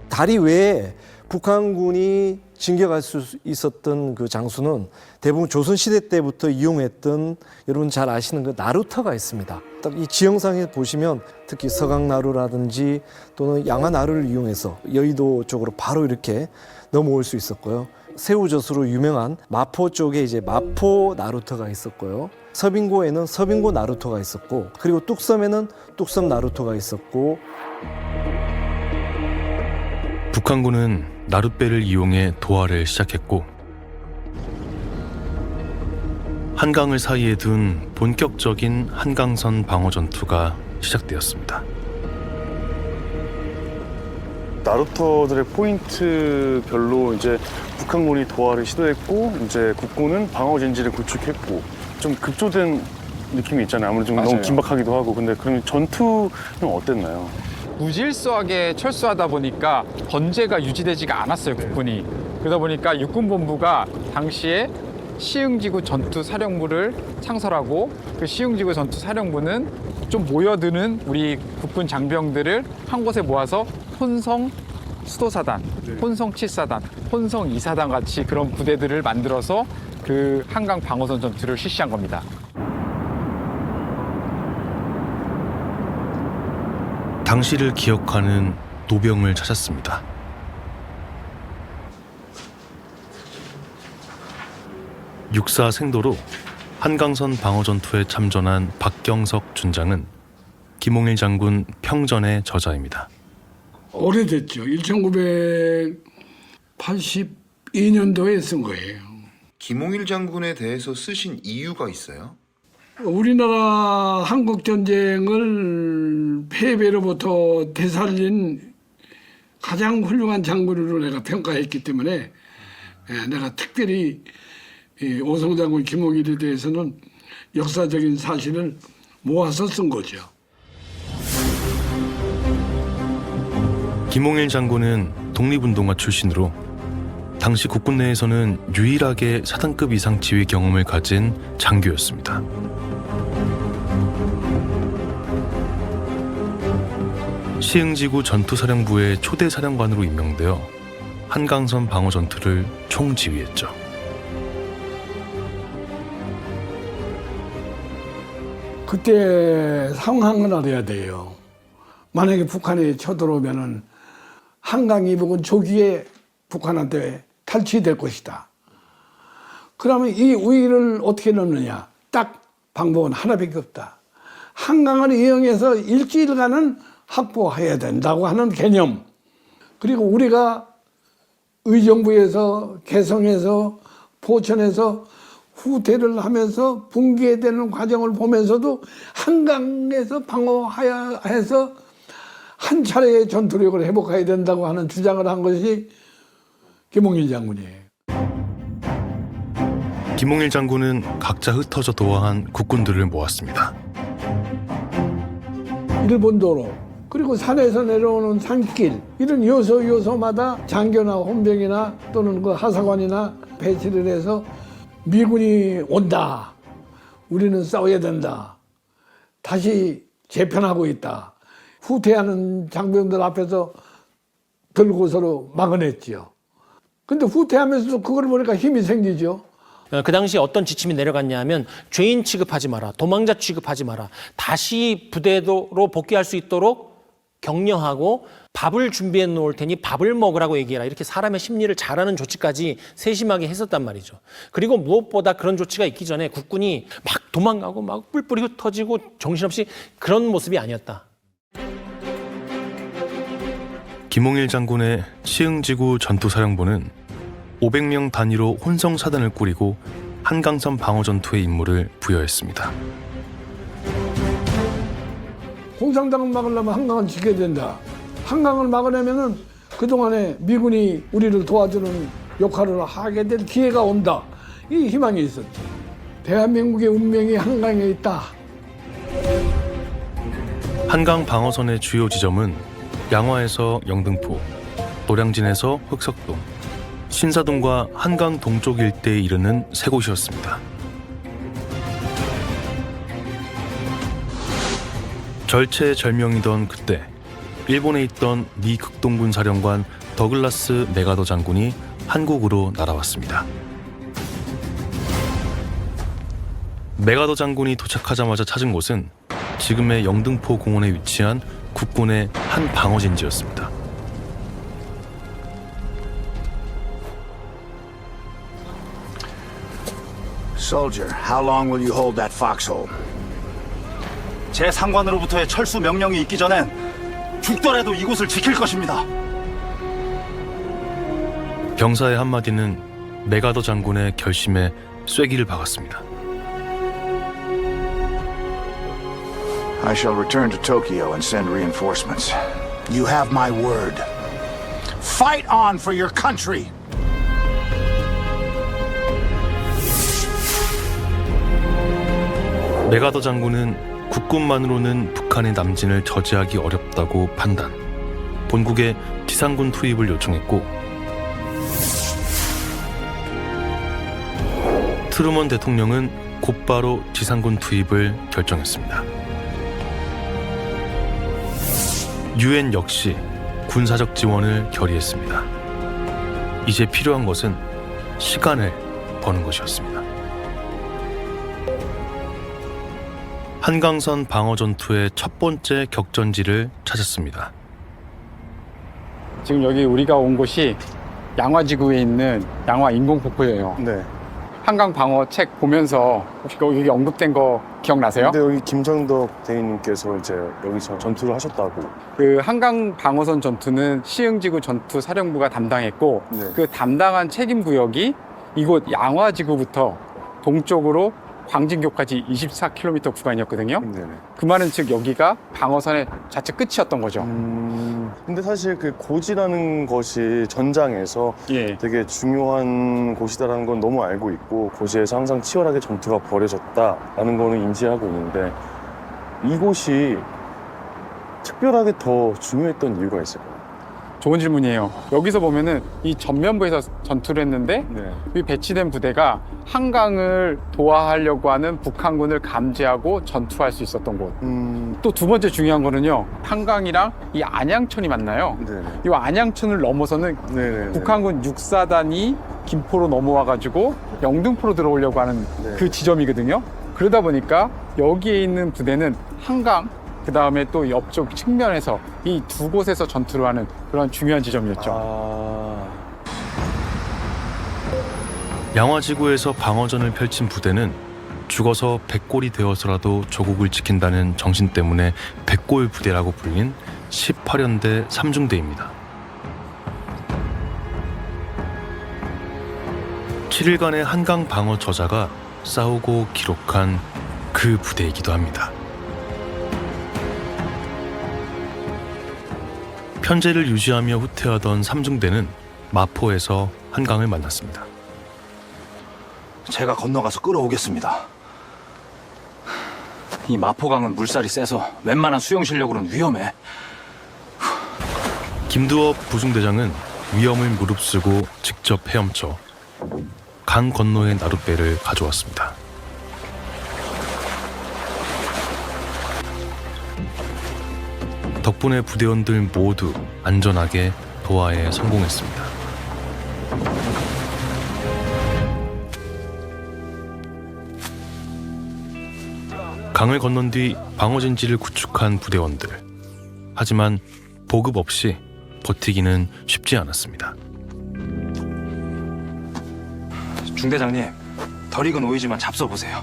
다리 외에 북한군이 진격할 수 있었던 그 장소는 대부분 조선시대 때부터 이용했던 여러분 잘 아시는 그 나루터가 있습니다. 딱 이 지형상에 보시면 특히 서강나루라든지 또는 양화나루를 이용해서 여의도 쪽으로 바로 이렇게 넘어올 수 있었고요. 새우젓으로 유명한 마포 쪽에 이제 마포 나루터가 있었고요. 서빙고에는 서빙고 나루터가 있었고, 그리고 뚝섬에는 뚝섬 나루터가 있었고. 북한군은 나룻배를 이용해 도하를 시작했고 한강을 사이에 둔 본격적인 한강선 방어 전투가 시작되었습니다. 나루터들의 포인트별로 이제 북한군이 도하를 시도했고 이제 국군은 방어 진지를 구축했고 좀 급조된 느낌이 있잖아요. 아무래도 좀 너무 맞아요. 긴박하기도 하고. 근데 그럼 전투는 어땠나요? 무질서하게 철수하다 보니까 번제가 유지되지가 않았어요, 국군이. 그러다 보니까 육군본부가 당시에 시흥지구 전투사령부를 창설하고 그 시흥지구 전투사령부는 좀 모여드는 우리 국군 장병들을 한 곳에 모아서 혼성 수도사단, 혼성 7사단, 혼성 2사단 같이 그런 부대들을 만들어서 그 한강 방어선 전투를 실시한 겁니다. 당시를 기억하는 노병을 찾았습니다. 육사 생도로 한강선 방어 전투에 참전한 박경석 준장은 김홍일 장군 평전의 저자입니다. 오래됐죠. 1982년도에 쓴 거예요. 김홍일 장군에 대해서 쓰신 이유가 있어요? 우리나라 한국전쟁을 패배로부터 되살린 가장 훌륭한 장군으로 내가 평가했기 때문에 내가 특별히 오성장군 김홍일에 대해서는 역사적인 사실을 모아서 쓴 거죠. 김홍일 장군은 독립운동가 출신으로 당시 국군 내에서는 유일하게 사단급 이상 지휘 경험을 가진 장교였습니다. 시흥지구 전투사령부의 초대 사령관으로 임명되어 한강선 방어 전투를 총지휘했죠. 그때 상황을 알아야 돼요. 만약에 북한이 쳐들어오면은 한강 이북은 조기에 북한한테 탈취될 것이다. 그러면 이 우위를 어떻게 넣느냐? 딱 방법은 하나밖에 없다. 한강을 이용해서 일주일간은 확보해야 된다고 하는 개념. 그리고 우리가 의정부에서 개성에서 포천에서 후퇴를 하면서 붕괴되는 과정을 보면서도 한강에서 방어해야 해서 한 차례의 전투력을 회복해야 된다고 하는 주장을 한 것이 김홍일 장군이에요. 김홍일 장군은 각자 흩어져 도하한 국군들을 모았습니다. 일본도로 그리고 산에서 내려오는 산길 이런 요소마다 장교나 헌병이나 또는 그 하사관이나 배치를 해서 미군이 온다. 우리는 싸워야 된다. 다시 재편하고 있다. 후퇴하는 장병들 앞에서 들고서로 막아냈지요. 근데 후퇴하면서도 그걸 보니까 힘이 생기죠. 그 당시에 어떤 지침이 내려갔냐면 죄인 취급하지 마라. 도망자 취급하지 마라. 다시 부대로 복귀할 수 있도록 격려하고 밥을 준비해 놓을 테니 밥을 먹으라고 얘기해라. 이렇게 사람의 심리를 잘하는 조치까지 세심하게 했었단 말이죠. 그리고 무엇보다 그런 조치가 있기 전에 국군이 막 도망가고 막 뿔뿔이 흩어지고 정신없이 그런 모습이 아니었다. 김홍일 장군의 시흥지구 전투사령부는 500명 단위로 혼성사단을 꾸리고 한강선 방어 전투의 임무를 부여했습니다. 공산당을 막으려면 한강을 지켜야 된다. 한강을 막아내면은 그동안에 미군이 우리를 도와주는 역할을 하게 될 기회가 온다. 이 희망이 있었죠. 대한민국의 운명이 한강에 있다. 한강 방어선의 주요 지점은 양화에서 영등포, 노량진에서 흑석동, 신사동과 한강 동쪽 일대에 이르는 세 곳이었습니다. 절체절명이던 그때 일본에 있던 미 극동군 사령관 더글라스 메가더 장군이 한국으로 날아왔습니다. 메가더 장군이 도착하자마자 찾은 곳은 지금의 영등포 공원에 위치한 국군의 한 방어진지였습니다. Soldier, how long will you hold that foxhole? 제 상관으로부터의 철수 명령이 있기 전엔 죽더라도 이곳을 지킬 것입니다. 병사의 한마디는 메가더 장군의 결심에 쐐기를 박았습니다. I shall return to Tokyo and send reinforcements. You have my word. Fight on for your country! 메가더 장군은 국군만으로는 북한의 남진을 저지하기 어렵다고 판단. 본국에 지상군 투입을 요청했고 트루먼 대통령은 곧바로 지상군 투입을 결정했습니다. 유엔 역시 군사적 지원을 결의했습니다. 이제 필요한 것은 시간을 버는 것이었습니다. 한강선 방어 전투의 첫 번째 격전지를 찾았습니다. 지금 여기 우리가 온 곳이 양화지구에 있는 양화 인공폭포예요. 네. 한강 방어 책 보면서 혹시 여기 언급된 거 기억나세요? 근데 여기 김정덕 대위님께서 이제 여기서 전투를 하셨다고. 그 한강 방어선 전투는 시흥지구 전투사령부가 담당했고 그 담당한 책임 구역이 이곳 양화지구부터 동쪽으로 광진교까지 24km 구간이었거든요. 그 말은 즉 여기가 방어선의 좌측 끝이었던 거죠. 근데 사실 그 고지라는 것이 전장에서 되게 중요한 곳이다라는 건 너무 알고 있고 고지에서 항상 치열하게 전투가 벌어졌다라는 거는 인지하고 있는데 이곳이 특별하게 더 중요했던 이유가 있을까요? 좋은 질문이에요. 여기서 보면은 이 전면부에서 전투를 했는데 이 배치된 부대가 한강을 도하하려고 하는 북한군을 감지하고 전투할 수 있었던 곳. 또 두 번째 중요한 거는요. 한강이랑 이 안양천이 만나요. 이 안양천을 넘어서는 북한군 6사단이 김포로 넘어와가지고 영등포로 들어오려고 하는 그 지점이거든요. 그러다 보니까 여기에 있는 부대는 한강 그 다음에 또 옆쪽 측면에서 이 두 곳에서 전투를 하는 그런 중요한 지점이었죠. 양화지구에서 방어전을 펼친 부대는 죽어서 백골이 되어서라도 조국을 지킨다는 정신 때문에 백골 부대라고 불린 18연대 3중대입니다. 7일간의 한강 방어 저자가 싸우고 기록한 그 부대이기도 합니다. 편제를 유지하며 후퇴하던 3중대는 마포에서 한강을 만났습니다. 제가 건너가서 끌어오겠습니다. 이 마포강은 물살이 세서 웬만한 수영 실력으로는 위험해. 김두업 부중대장은 위험을 무릅쓰고 직접 헤엄쳐 강 건너의 나룻배를 가져왔습니다. 덕분에 부대원들 모두 안전하게 도하에 성공했습니다. 강을 건넌 뒤 방어진지를 구축한 부대원들. 하지만 보급 없이 버티기는 쉽지 않았습니다. 중대장님, 덜 익은 오이지만 잡숴보세요.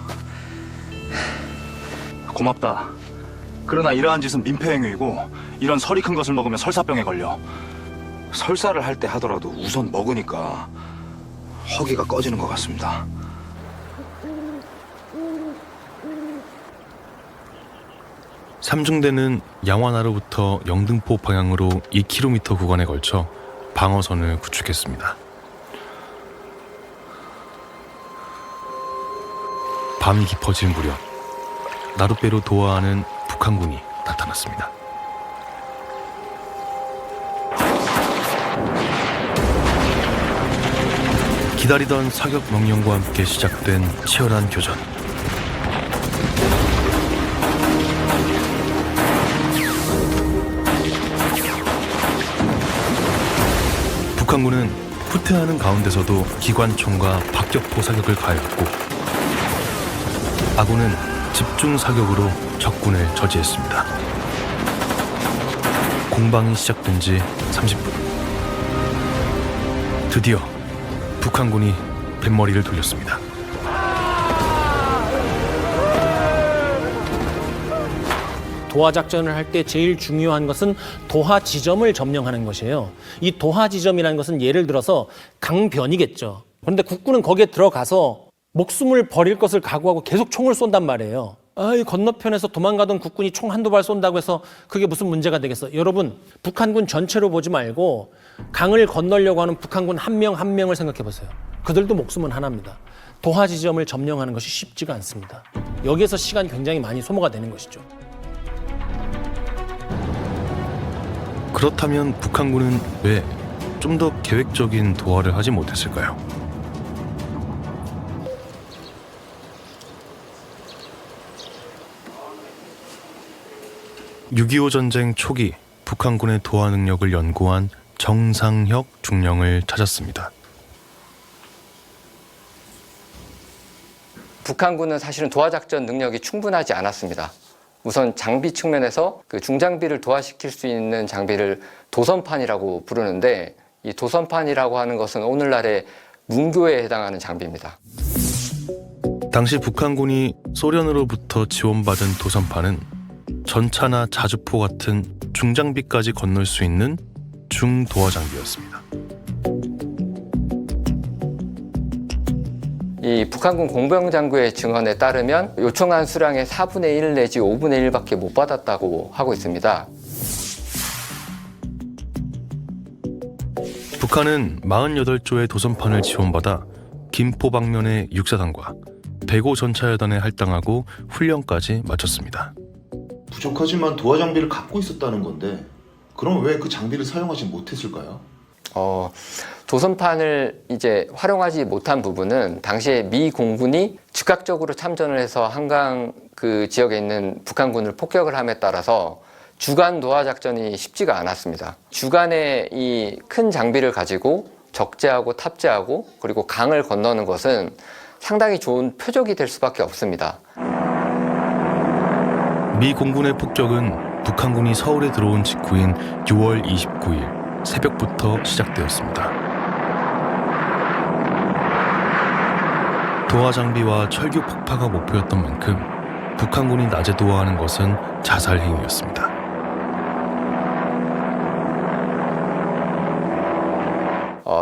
고맙다. 그러나 이러한 짓은 민폐행위이고 이런 설이 큰 것을 먹으면 설사병에 걸려. 설사를 할 때 하더라도 우선 먹으니까 허기가 꺼지는 것 같습니다. 삼중대는 양화나루부터 영등포 방향으로 2km 구간에 걸쳐 방어선을 구축했습니다. 밤이 깊어질 무렵 나룻배로 도하하는 북한군이 나타났습니다. 기다리던 사격 명령과 함께 시작된 치열한 교전. 북한군은 후퇴하는 가운데서도 기관총과 박격포 사격을 가했고 아군은 집중 사격으로 적군을 저지했습니다. 공방이 시작된 지 30분. 드디어 북한군이 뱃머리를 돌렸습니다. 도하 작전을 할 때 제일 중요한 것은 도하 지점을 점령하는 것이에요. 이 도하 지점이라는 것은 예를 들어서 강변이겠죠. 그런데 국군은 거기에 들어가서 목숨을 버릴 것을 각오하고 계속 총을 쏜단 말이에요. 이 건너편에서 도망가던 국군이 총 한두 발 쏜다고 해서 그게 무슨 문제가 되겠어? 여러분, 북한군 전체로 보지 말고 강을 건너려고 하는 북한군 한 명 한 명을 생각해 보세요. 그들도 목숨은 하나입니다. 도하 지점을 점령하는 것이 쉽지가 않습니다. 여기에서 시간이 굉장히 많이 소모가 되는 것이죠. 그렇다면 북한군은 왜 좀 더 계획적인 도하를 하지 못했을까요? (6.25) 전쟁 초기 북한군의 도하 능력을 연구한 정상혁 중령을 찾았습니다. 북한군은 사실은 도하작전 능력이 충분하지 않았습니다. 우선 장비 측면에서 그 중장비를 도하시킬 수 있는 장비를 도선판이라고 부르는데, 이 도선판이라고 하는 것은 오늘날의 문교에 해당하는 장비입니다. 당시 북한군이 소련으로부터 지원받은 도선판은 전차나 자주포 같은 중장비까지 건널 수 있는 중도하 장비였습니다. 이 북한군 공병장교의 증언에 따르면 요청한 수량의 4분의 1 내지 5분의 1밖에 못 받았다고 하고 있습니다. 북한은 48조의 도선판을 지원받아 김포 방면의 육사단과 105 전차여단에 할당하고 훈련까지 마쳤습니다. 부족하지만 도하 장비를 갖고 있었다는 건데 그럼 왜 그 장비를 사용하지 못했을까요? 도선판을 이제 활용하지 못한 부분은 당시에 미 공군이 즉각적으로 참전을 해서 한강 그 지역에 있는 북한군을 폭격을 함에 따라서 주간 도하 작전이 쉽지가 않았습니다. 주간에 이 큰 장비를 가지고 적재하고 탑재하고 그리고 강을 건너는 것은 상당히 좋은 표적이 될 수밖에 없습니다. 미 공군의 폭격은 북한군이 서울에 들어온 직후인 6월 29일 새벽부터 시작되었습니다. 도하 장비와 철교 폭파가 목표였던 만큼 북한군이 낮에 도하하는 것은 자살 행위였습니다.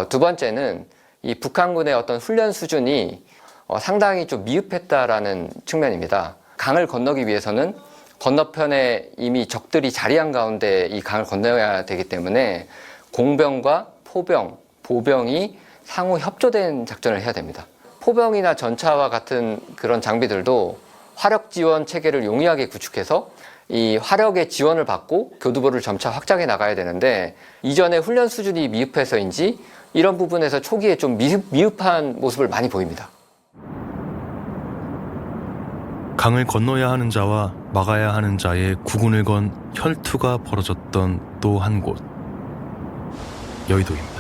두 번째는 이 북한군의 어떤 훈련 수준이 상당히 좀 미흡했다라는 측면입니다. 강을 건너기 위해서는 건너편에 이미 적들이 자리한 가운데 이 강을 건너야 되기 때문에 공병과 포병, 보병이 상호 협조된 작전을 해야 됩니다. 포병이나 전차와 같은 그런 장비들도 화력 지원 체계를 용이하게 구축해서 이 화력의 지원을 받고 교두보를 점차 확장해 나가야 되는데 이전에 훈련 수준이 미흡해서인지 이런 부분에서 초기에 좀 미흡한 모습을 많이 보입니다. 강을 건너야 하는 자와 막아야 하는 자의 구군을 건 혈투가 벌어졌던 또 한 곳, 여의도입니다.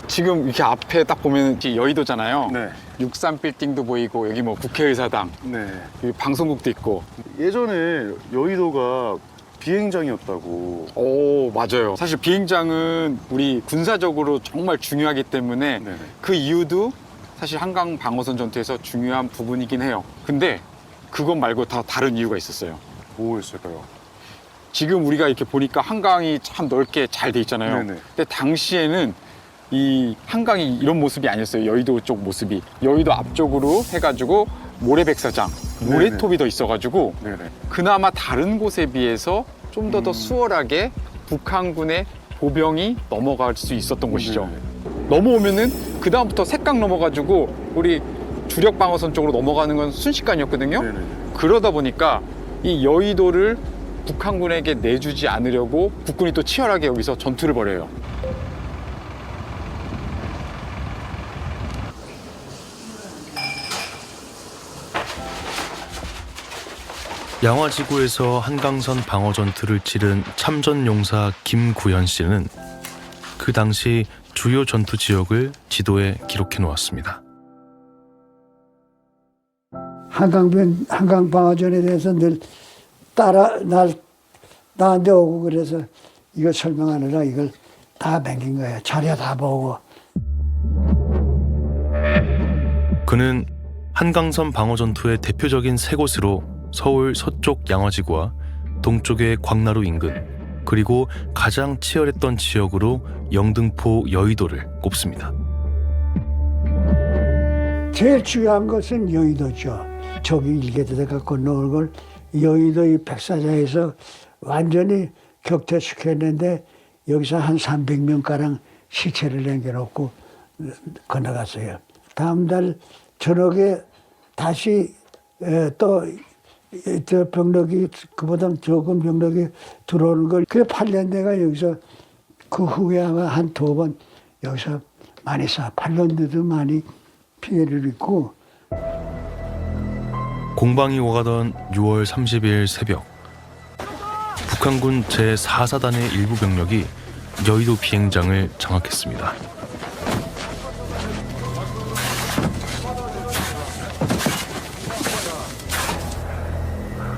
지금 이렇게 앞에 딱 보면 여의도잖아요. 네. 63 빌딩도 보이고 여기 뭐 국회의사당, 네. 여기 방송국도 있고. 예전에 여의도가 비행장이었다고. 오, 맞아요. 사실 비행장은 우리 군사적으로 정말 중요하기 때문에 네네. 그 이유도 사실 한강 방어선 전투에서 중요한 부분이긴 해요. 근데 그것 말고 다 다른 이유가 있었어요. 뭐였을까요? 지금 우리가 이렇게 보니까 한강이 참 넓게 잘 돼 있잖아요. 네네. 근데 당시에는 이 한강이 이런 모습이 아니었어요. 여의도 쪽 모습이. 여의도 앞쪽으로 해가지고 모래백사장, 모래톱이 더 있어가지고 네네. 그나마 다른 곳에 비해서 좀 더 수월하게 북한군의 보병이 넘어갈 수 있었던 곳이죠. 넘어오면은 그 다음부터 색강 넘어가지고 우리 주력 방어선 쪽으로 넘어가는 건 순식간이었거든요. 네네. 그러다 보니까 이 여의도를 북한군에게 내주지 않으려고 국군이 또 치열하게 여기서 전투를 벌여요. 양화지구에서 한강선 방어 전투를 치른 참전용사 김구현 씨는 그 당시 주요 전투 지역을 지도에 기록해 놓았습니다. 한강 방어전에 대해서 늘 나한테 오고 그래서 이거 설명하느라 이걸 다 남긴 거예요. 자료 다 보고. 그는 한강선 방어 전투의 대표적인 세 곳으로 서울 서쪽 양화지구와 동쪽의 광나루 인근, 그리고 가장 치열했던 지역으로 영등포 여의도를 꼽습니다. 제일 중요한 것은 여의도죠. 저기 일개대가 건너오는 걸 여의도 이 백사장에서 완전히 격퇴시켰는데 여기서 한 300명가량 시체를 남겨놓고 건너갔어요. 다음 날 저녁에 다시 또 병력이 그보다 적은 병력이 들어오는 걸 그게 8년 내가 여기서 그 후에 아마 한 2번 여기서 많이 8년대도 많이 피해를 입고. 공방이 오가던 6월 30일 새벽, 북한군 제4사단의 일부 병력이 여의도 비행장을 장악했습니다.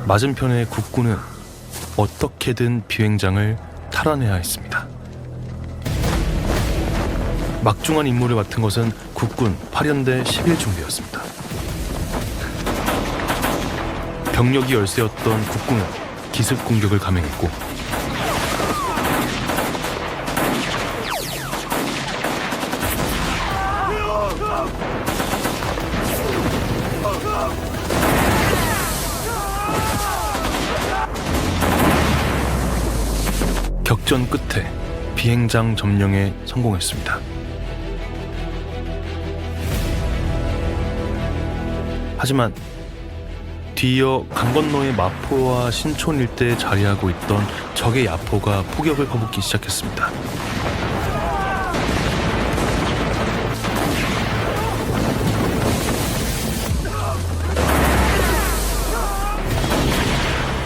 맞은편의 국군은 어떻게든 비행장을 탈환해야 했습니다. 막중한 임무를 맡은 것은 국군 8연대 11중대였습니다. 병력이 열세였던 국군은 기습 공격을 감행했고 격전 끝에 비행장 점령에 성공했습니다. 하지만 뒤이어 강 건너의 마포와 신촌 일대에 자리하고 있던 적의 야포가 포격을 퍼붓기 시작했습니다.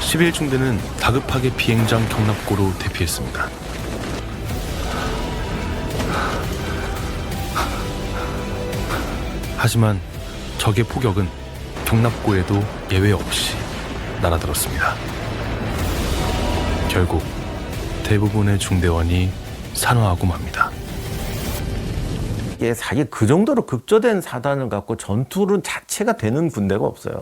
(11중대는) 다급하게 비행장 경납고로 대피했습니다. 하지만 적의 포격은 경납고에도 예외 없이 날아들었습니다. 결국 대부분의 중대원이 산화하고 맙니다. 이게 사실 그 정도로 급조된 사단을 갖고 전투는 자체가 되는 군대가 없어요.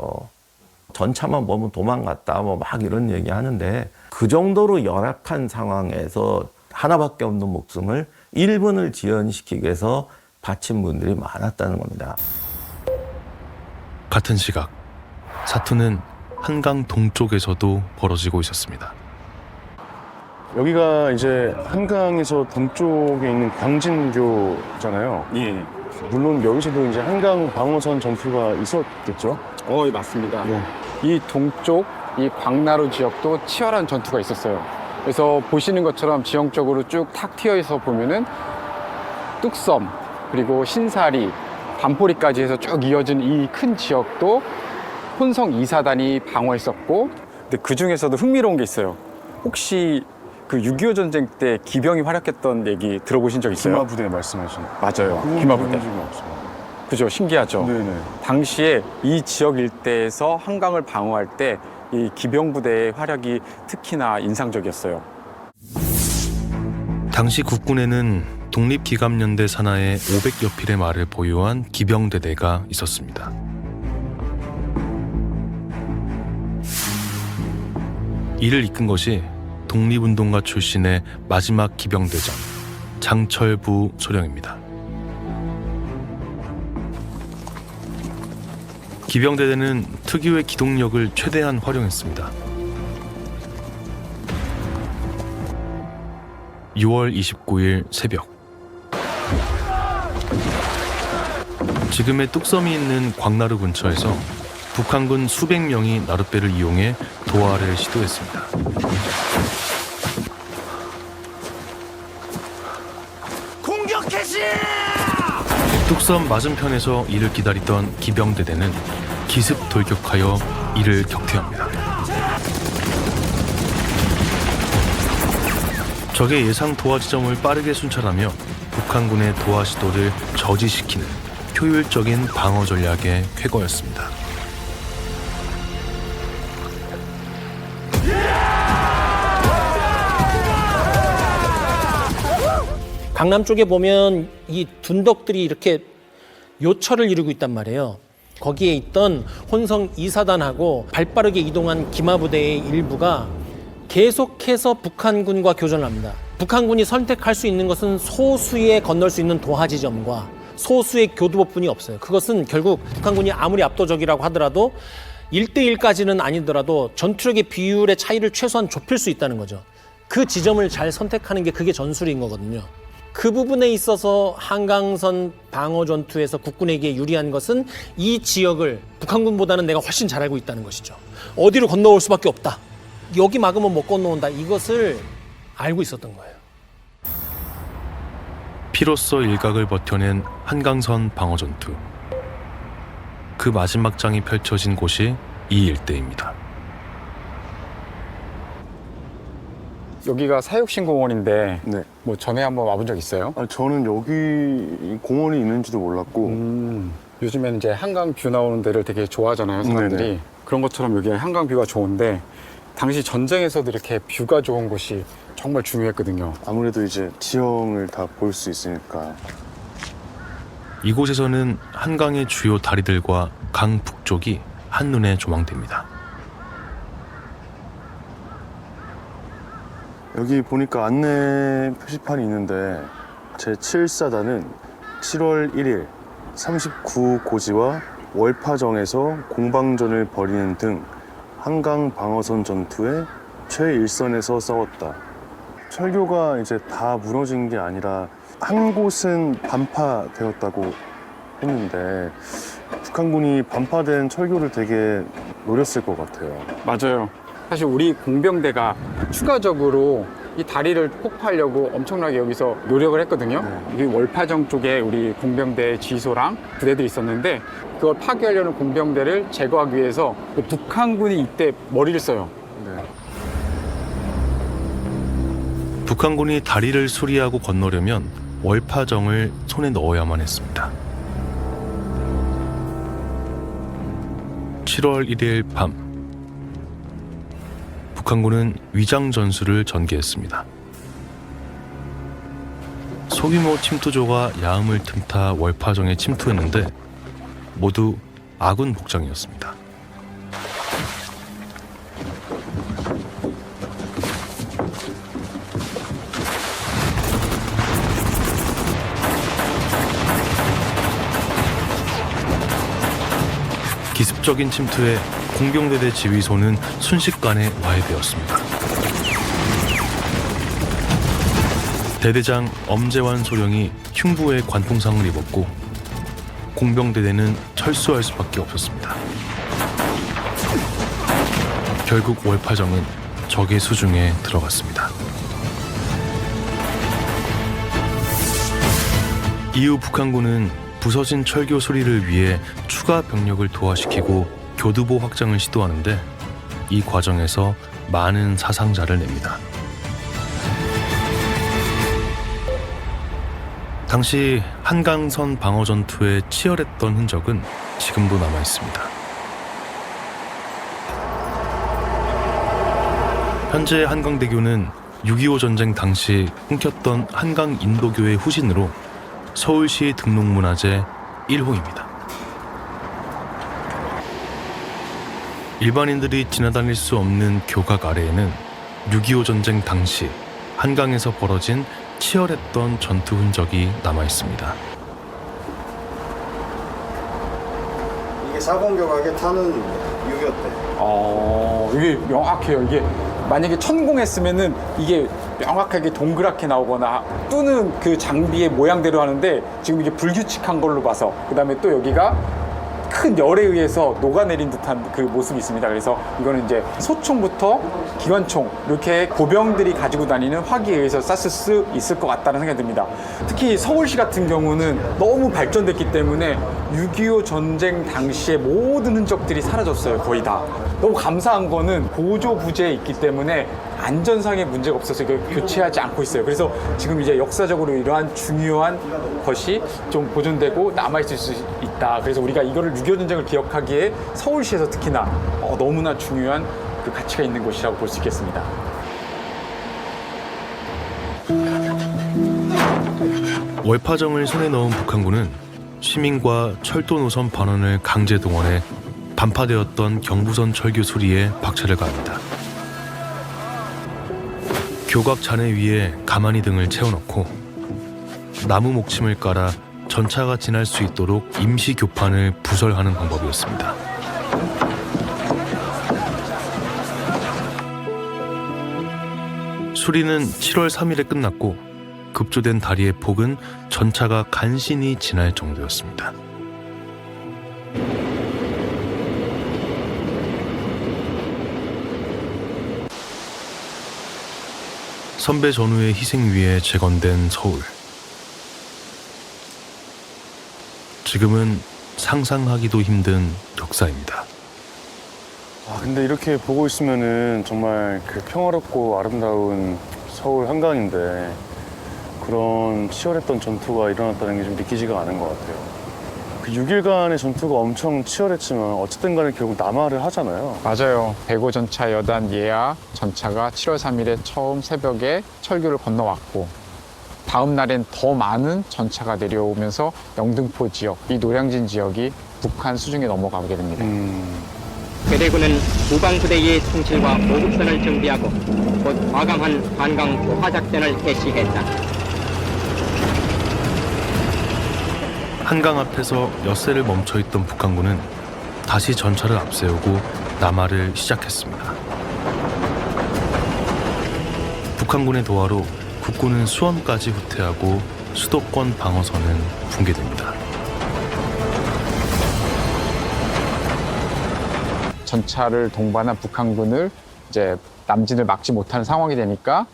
전차만 보면 도망갔다 뭐 막 이런 얘기 하는데 그 정도로 열악한 상황에서 하나밖에 없는 목숨을 1분을 지연시키기 위해서 바친 분들이 많았다는 겁니다. 같은 시각 사투는 한강 동쪽에서도 벌어지고 있었습니다. 여기가 이제 한강에서 동쪽에 있는 광진교잖아요. 예. 물론 여기서도 이제 한강 방어선 전투가 있었겠죠? 예, 맞습니다. 이 동쪽, 이 광나루 지역도 치열한 전투가 있었어요. 그래서 보시는 것처럼 지형적으로 쭉 탁 트여서 보면은 뚝섬, 그리고 신사리, 반포리까지 해서 쭉 이어진 이 큰 지역도 혼성 2사단이 방어했었고, 근데 그 중에서도 흥미로운 게 있어요. 혹시 그 6.25 전쟁 때 기병이 활약했던 얘기 들어보신 적 있어요? 기마부대 말씀하시는. 맞아요. 기마부대. 없어요. 그죠? 신기하죠? 네네. 당시에 이 지역 일대에서 한강을 방어할 때 이 기병부대의 활약이 특히나 인상적이었어요. 당시 국군에는 독립기갑연대 산하에 500여 필의 말을 보유한 기병대대가 있었습니다. 이를 이끈 것이 독립운동가 출신의 마지막 기병대장 장철부 소령입니다. 기병대대는 특유의 기동력을 최대한 활용했습니다. 6월 29일 새벽, 지금의 뚝섬이 있는 광나루 근처에서 북한군 수백 명이 나룻배를 이용해 도하를 시도했습니다. 공격 개시! 뚝섬 맞은편에서 이를 기다리던 기병대대는 기습 돌격하여 이를 격퇴합니다. 적의 예상 도하 지점을 빠르게 순찰하며 북한군의 도하 시도를 저지시키는 효율적인 방어 전략의 쾌거였습니다. 강남 쪽에 보면 이 둔덕들이 이렇게 요철을 이루고 있단 말이에요. 거기에 있던 혼성 2사단하고 발빠르게 이동한 기마부대의 일부가 계속해서 북한군과 교전을 합니다. 북한군이 선택할 수 있는 것은 소수의 건널 수 있는 도하 지점과 소수의 교두보뿐이 없어요. 그것은 결국 북한군이 아무리 압도적이라고 하더라도 1대1까지는 아니더라도 전투력의 비율의 차이를 최소한 좁힐 수 있다는 거죠. 그 지점을 잘 선택하는 게 그게 전술인 거거든요. 그 부분에 있어서 한강선 방어 전투에서 국군에게 유리한 것은 이 지역을 북한군보다는 내가 훨씬 잘 알고 있다는 것이죠. 어디로 건너올 수밖에 없다. 여기 막으면 못 건너온다. 이것을 알고 있었던 거예요. 피로써 일각을 버텨낸 한강선 방어 전투. 그 마지막 장이 펼쳐진 곳이 이 일대입니다. 여기가 사육신공원인데 네. 뭐 전에 한번 와본 적 있어요? 저는 여기 공원이 있는지도 몰랐고 요즘에는 이제 한강 뷰 나오는 데를 되게 좋아하잖아요, 사람들이. 네네. 그런 것처럼 여기 한강 뷰가 좋은데 당시 전쟁에서도 이렇게 뷰가 좋은 곳이 정말 중요했거든요. 아무래도 이제 지형을 다 볼 수 있으니까. 이곳에서는 한강의 주요 다리들과 강 북쪽이 한눈에 조망됩니다. 여기 보니까 안내 표시판이 있는데 제7사단은 7월 1일 39고지와 월파정에서 공방전을 벌이는 등 한강 방어선 전투의 최일선에서 싸웠다. 철교가 이제 다 무너진 게 아니라 한 곳은 반파되었다고 했는데 북한군이 반파된 철교를 되게 노렸을 것 같아요. 맞아요. 사실 우리 공병대가 추가적으로 이 다리를 폭파하려고 엄청나게 여기서 노력을 했거든요. 이 월파정 쪽에 우리 공병대 지소랑 부대들이 있었는데 그걸 파괴하려는 공병대를 제거하기 위해서 북한군이 이때 머리를 써요. 북한군이 다리를 수리하고 건너려면 월파정을 손에 넣어야만 했습니다. 7월 1일 밤 북한군은 위장 전술을 전개했습니다. 소규모 침투조가 야음을 틈타 월파정에 침투했는데 모두 아군 복장이었습니다. 기습적인 침투에 공병대대 지휘소는 순식간에 와해되었습니다. 대대장 엄재환 소령이 흉부에 관통상을 입었고 공병대대는 철수할 수밖에 없었습니다. 결국 월파정은 적의 수중에 들어갔습니다. 이후 북한군은 부서진 철교 수리를 위해 추가 병력을 도하시키고 교두보 확장을 시도하는데 이 과정에서 많은 사상자를 냅니다. 당시 한강선 방어 전투에 치열했던 흔적은 지금도 남아 있습니다. 현재 한강대교는 6.25 전쟁 당시 끊겼던 한강 인도교의 후신으로 서울시 등록문화재 1호입니다. 일반인들이 지나다닐 수 없는 교각 아래에는 6.25 전쟁 당시 한강에서 벌어진 치열했던 전투 흔적이 남아 있습니다. 이게 사공교각에 타는 6.25 때. 이게 명확해요. 이게 만약에 천공했으면은 이게 명확하게 동그랗게 나오거나 뚜는 그 장비의 모양대로 하는데 지금 이게 불규칙한 걸로 봐서 그다음에 또 여기가 큰 열에 의해서 녹아내린 듯한 그 모습이 있습니다. 그래서 이거는 이제 소총부터 기관총 이렇게 보병들이 가지고 다니는 화기에 의해서 쐈을 수 있을 것 같다는 생각이 듭니다. 특히 서울시 같은 경우는 너무 발전됐기 때문에 6.25 전쟁 당시의 모든 흔적들이 사라졌어요. 거의 다. 너무 감사한 거는 보조 부재에 있기 때문에 안전상의 문제가 없어서 이걸 교체하지 않고 있어요. 그래서 지금 이제 역사적으로 이러한 중요한 것이 좀 보존되고 남아있을 수 있다. 그래서 우리가 이거를 6.25 전쟁을 기억하기에 서울시에서 특히나 너무나 중요한 그 가치가 있는 곳이라고 볼 수 있겠습니다. 월파정을 손에 넣은 북한군은 시민과 철도 노선 반원을 강제 동원해 반파되었던 경부선 철교 수리에 박차를 가합니다. 교각 잔해 위에 가마니 등을 채워넣고 나무 목침을 깔아 전차가 지날 수 있도록 임시 교판을 부설하는 방법이었습니다. 수리는 7월 3일에 끝났고 급조된 다리의 폭은 전차가 간신히 지날 정도였습니다. 선배 전우의 희생 위에 재건된 서울. 지금은 상상하기도 힘든 역사입니다. 근데 이렇게 보고 있으면은 정말 그 평화롭고 아름다운 서울 한강인데 그런 치열했던 전투가 일어났다는 게 좀 믿기지가 않은 것 같아요. 그 6일간의 전투가 엄청 치열했지만 어쨌든 간에 결국 남하를 하잖아요. 맞아요. 105 전차 여단 예하 전차가 7월 3일에 처음 새벽에 철교를 건너왔고 다음 날엔 더 많은 전차가 내려오면서 영등포 지역, 이 노량진 지역이 북한 수중에 넘어가게 됩니다. 괴뢰군은 후방부대의 통칠과 보급선을 정비하고 곧 과감한 한강 포화작전을 개시했다. 한강 앞에서 엿새를 멈춰있던 북한군은 다시 전차를 앞세우고 남하를 시작했습니다. 북한군의 도하로 국군은 수원까지 후퇴하고 수도권 방어선은 붕괴됩니다. 전차를 동반한 북한군을 이제 남진을 막지 못하는 상황이 되니까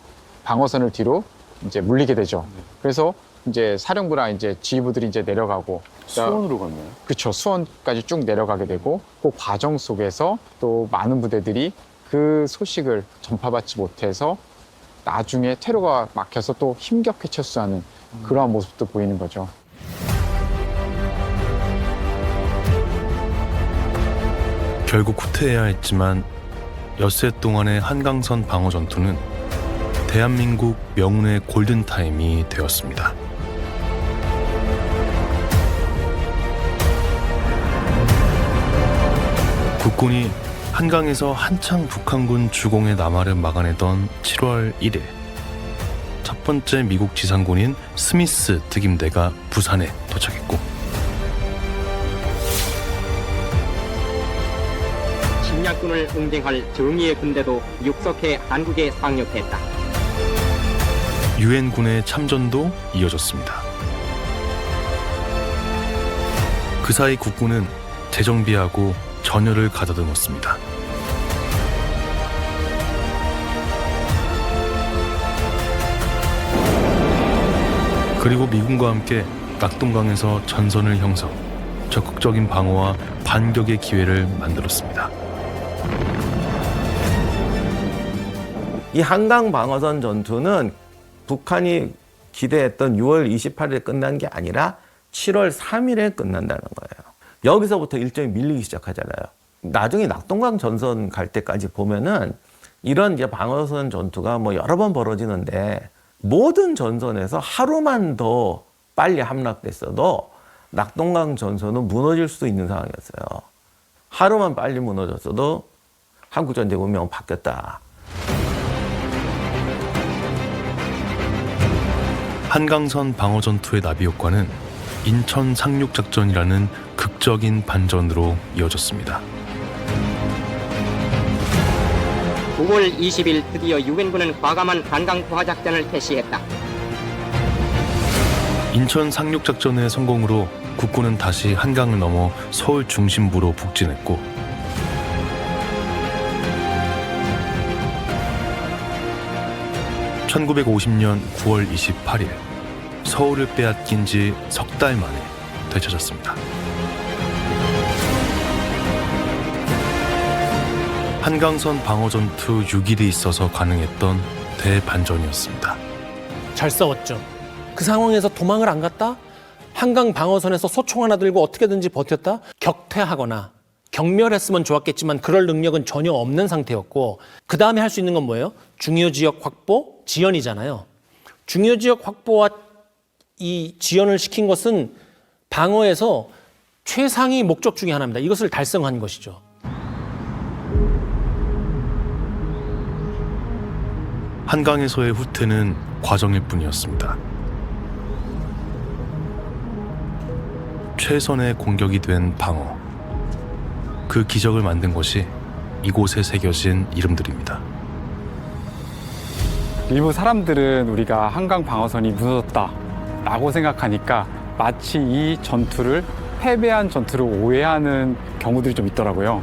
방어선을 뒤로 이제 물리게 되죠. 그래서 이제 사령부랑 이제 지휘부들이 이제 내려가고 수원으로 갔나요? 그렇죠. 수원까지 쭉 내려가게 되고 그 과정 속에서 또 많은 부대들이 그 소식을 전파받지 못해서 나중에 퇴로가 막혀서 또 힘겹게 철수하는 그러한 모습도 보이는 거죠. 결국 후퇴해야 했지만 엿새 동안의 한강선 방어 전투는 대한민국 명운의 골든타임이 되었습니다. 국군이 한강에서 한창 북한군 주공의 남하를 막아내던 7월 1일 첫 번째 미국 지상군인 스미스 특임대가 부산에 도착했고 침략군을 응징할 정의의 군대도 육석해 한국에 상륙했다. 유엔군의 참전도 이어졌습니다. 그 사이 국군은 재정비하고 전열을 가다듬었습니다. 그리고 미군과 함께 낙동강에서 전선을 형성, 적극적인 방어와 반격의 기회를 만들었습니다. 이 한강 방어선 전투는 북한이 기대했던 6월 28일에 끝난 게 아니라 7월 3일에 끝난다는 거예요. 여기서부터 일정이 밀리기 시작하잖아요. 나중에 낙동강 전선 갈 때까지 보면은 이런 이제 방어선 전투가 뭐 여러 번 벌어지는데 모든 전선에서 하루만 더 빨리 함락됐어도 낙동강 전선은 무너질 수도 있는 상황이었어요. 하루만 빨리 무너졌어도 한국전쟁 운명은 바뀌었다. 한강선 방어 전투의 나비 효과는 인천 상륙작전이라는 극적인 반전으로 이어졌습니다. 9월 20일 드디어 유엔군은 과감한 한강 포화작전을 개시했다. 인천 상륙작전의 성공으로 국군은 다시 한강을 넘어 서울 중심부로 북진했고 (1950년 9월 28일) 서울을 빼앗긴 지 석 달 만에 되찾았습니다. 한강선 방어전투 6일이 있어서 가능했던 대반전이었습니다. 잘 싸웠죠. 그 상황에서 도망을 안 갔다? 한강 방어선에서 소총 하나 들고 어떻게든지 버텼다? 격퇴하거나 경멸했으면 좋았겠지만 그럴 능력은 전혀 없는 상태였고 그 다음에 할 수 있는 건 뭐예요? 중요 지역 확보, 지연이잖아요. 중요 지역 확보와 이 지연을 시킨 것은 방어에서 최상위 목적 중에 하나입니다. 이것을 달성한 것이죠. 한강에서의 후퇴는 과정일 뿐이었습니다. 최선의 공격이 된 방어. 그 기적을 만든 것이 이곳에 새겨진 이름들입니다. 일부 사람들은 우리가 한강 방어선이 무너졌다라고 생각하니까 마치 이 전투를 패배한 전투를 오해하는 경우들이 좀 있더라고요.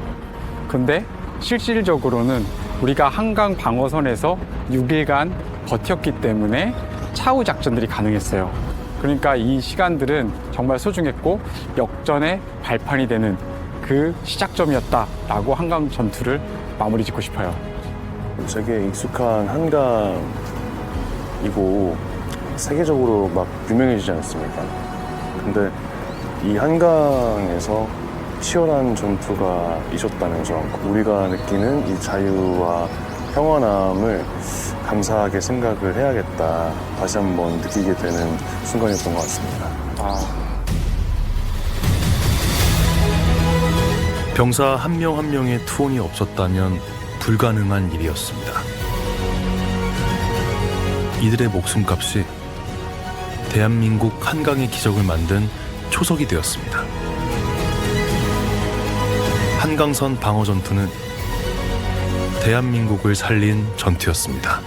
근데 실질적으로는 우리가 한강 방어선에서 6일간 버텼기 때문에 차후 작전들이 가능했어요. 그러니까 이 시간들은 정말 소중했고 역전의 발판이 되는 그 시작점이었다라고 한강 전투를 마무리 짓고 싶어요. 되게 익숙한 한강이고 세계적으로 막 유명해지지 않습니까? 근데 이 한강에서 치열한 전투가 있었다는 점, 우리가 느끼는 이 자유와 평안함을 감사하게 생각을 해야겠다, 다시 한번 느끼게 되는 순간이었던 것 같습니다. 병사 한 명 한 명의 투혼이 없었다면 불가능한 일이었습니다. 이들의 목숨값이 대한민국 한강의 기적을 만든 초석이 되었습니다. 한강선 방어 전투는 대한민국을 살린 전투였습니다.